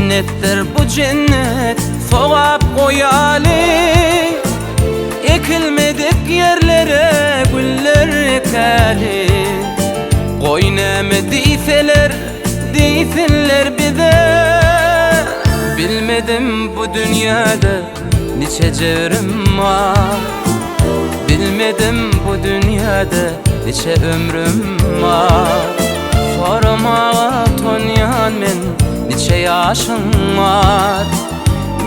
Cennettir bu cennet sogap koyali. Ekilmedik yerlere güller ekeli. Koyneme deyseler, deysinler bize. Bilmedim bu dünyada nice cevrim var. Bilmedim bu dünyada nice ömrüm var. Sormağa tonyan men nice yaşım var.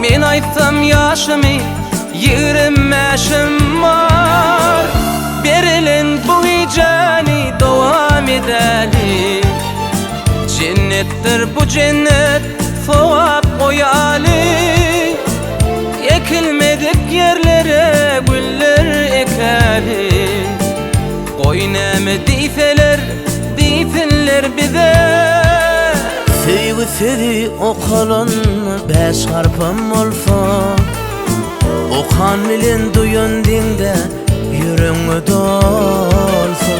Men aytsam yaşımı 25'im var. Berilen bu icani devam edeli. Cennettir bu cennet sogap koyali. Ekilmedik yerlere güller ekeli. Koyneme deyseler, deysinler bize. Sevgi seni okalın beş harpam olsa. Okan bilen duyun dinde yüreğime dolsa.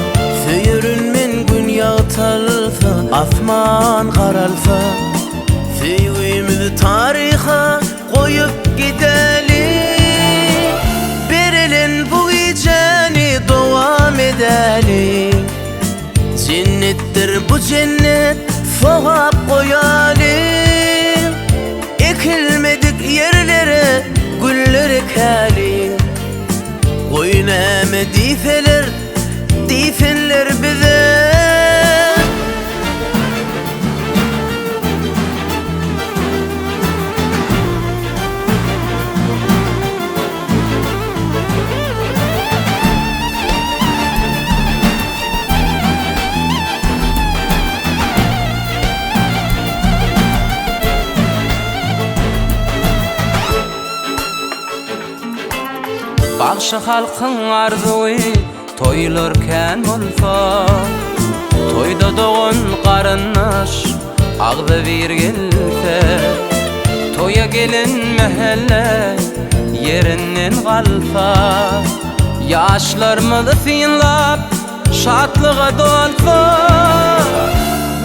Söyürün men gün yağtalsa, asman karalsa. Sevgimizi tariha koyup gideli. Berilen bu icani devam edeli. Cennettir bu cennet sogap koyali. Ekilmedik yerlere güller ekeli. Koyneme deyseler, deysinler bize. Bakşı halkın arzuy toyulurken olsa. Toyda doğun qarınnaş ağzı bir gelse. Toya gelin mahelle yerinden qalsa. Yaşlarımızı sinlap şatlığa dolsa.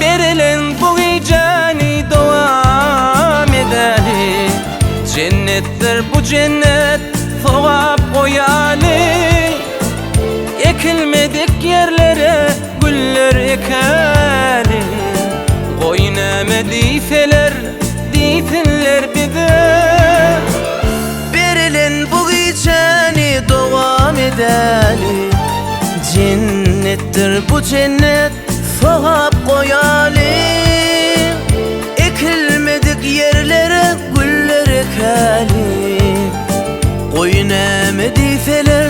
Berilen bu icani devam edeli. Cennettir bu cennet sogap koyali. Ekilmedik yerlere güller ekeli. Koyneme deyseler, deysinler bize. Berilen bu icani devam edeli. Cennettir bu cennet sogap koyali. Ekilmedik yerlere güller ekeli. Koyneme deyseler,